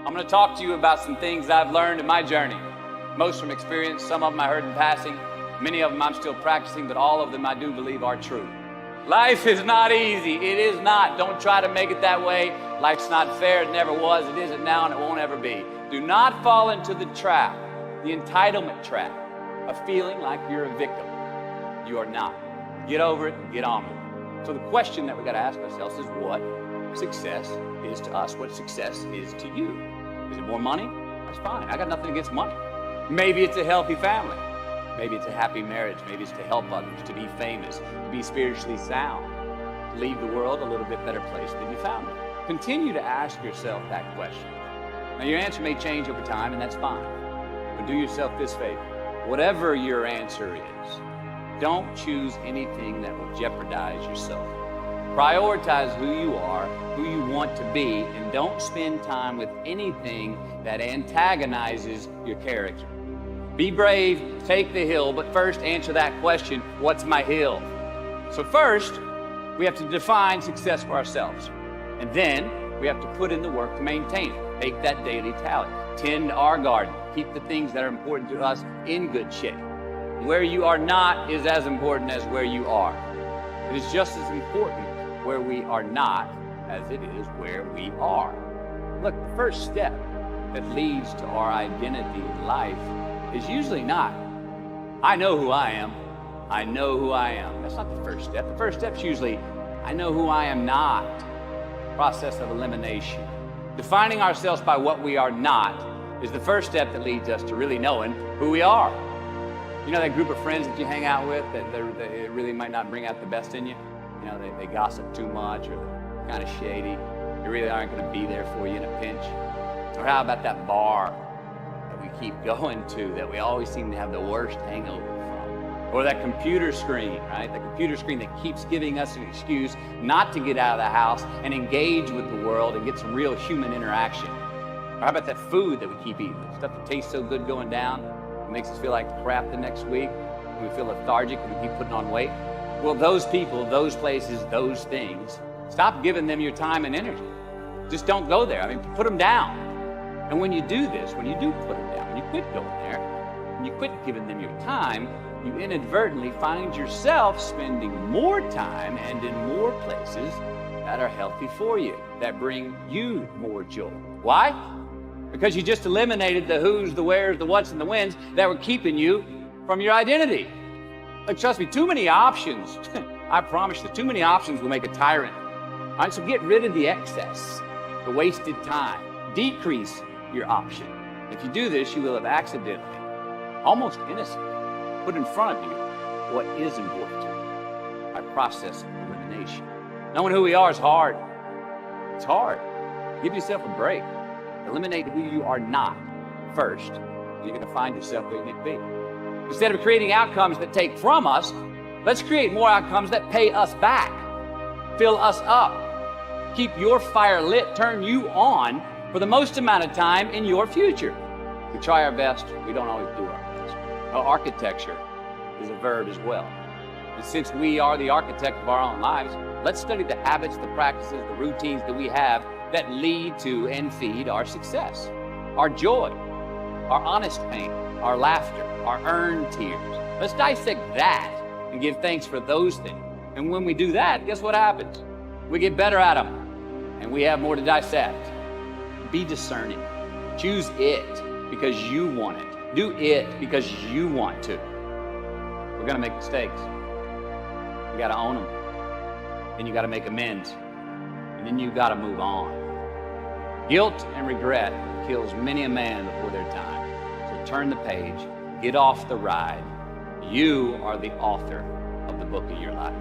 I'm going to talk to you about some things I've learned in my journey. Most from experience, some of them I heard in passing, many of them I'm still practicing, but all of them I do believe are true. Life is not easy. It is not. Don't try to make it that way. Life's not fair. It never was. It isn't now, and it won't ever be. Do not fall into the trap, the entitlement trap, of feeling like you're a victim. You are not. Get over it and get on with it. So the question that we got to ask ourselves is what success is to us, what success is to you. Is it more money? That's fine. I got nothing against money. Maybe it's a healthy family. Maybe it's a happy marriage. Maybe it's to help others, to be famous, to be spiritually sound, to leave the world a little bit better place than you found it. Continue to ask yourself that question. Now, your answer may change over time, and that's fine. But do yourself this favor. Whatever your answer is, don't choose anything that will jeopardize yourself. Prioritize who you are, who you want to be, and don't spend time with anything that antagonizes your character. Be brave, take the hill, but first answer that question, what's my hill? So first, we have to define success for ourselves. And then we have to put in the work to maintain it. Take that daily tally. Tend our garden. Keep the things that are important to us in good shape. Where you are not is as important as where you are. It is just as important where we are not as it is where we are. Look, the first step that leads to our identity in life is usually not, I know who I am. I know who I am. That's not the first step. The first step is usually, I know who I am not. Process of elimination. Defining ourselves by what we are not is the first step that leads us to really knowing who we are. You know that group of friends that you hang out with that they really might not bring out the best in you? You know, they gossip too much, or they're kind of shady. They really aren't going to be there for you in a pinch. Or how about that bar that we keep going to that we always seem to have the worst hangover from? Or that computer screen, right? The computer screen that keeps giving us an excuse not to get out of the house and engage with the world and get some real human interaction. Or how about that food that we keep eating? Stuff that tastes so good going down, it makes us feel like crap the next week. We feel lethargic and we keep putting on weight. Well, those people, those places, those things, stop giving them your time and energy. Just don't go there. I mean, put them down. And when you do this, when you do put them down, when you quit going there, when you quit giving them your time, you inadvertently find yourself spending more time and in more places that are healthy for you, that bring you more joy. Why? Because you just eliminated the who's, the where's, the what's, and the when's that were keeping you from your identity. Like, trust me, too many options, I promise you, too many options will make a tyrant. All right, so get rid of the excess, the wasted time. Decrease your option. If you do this, you will have accidentally, almost innocently, put in front of you what is important to you by process of elimination. Knowing who we are is hard. It's hard. Give yourself a break. Eliminate who you are not first. You're going to find yourself where you need to be. Instead of creating outcomes that take from us, let's create more outcomes that pay us back, fill us up, keep your fire lit, turn you on for the most amount of time in your future. We try our best, we don't always do our best. Well, architecture is a verb as well. And since we are the architect of our own lives, let's study the habits, the practices, the routines that we have that lead to and feed our success, our joy, our honest pain, our laughter, our earned tears. Let's dissect that and give thanks for those things. And when we do that, guess what happens? We get better at them, and we have more to dissect. Be discerning. Choose it because you want it. Do it because you want to. We're going to make mistakes. You got to own them. Then you got to make amends. And then you got to move on. Guilt and regret kills many a man before their time. So turn the page. Get off the ride. You are the author of the book of your life.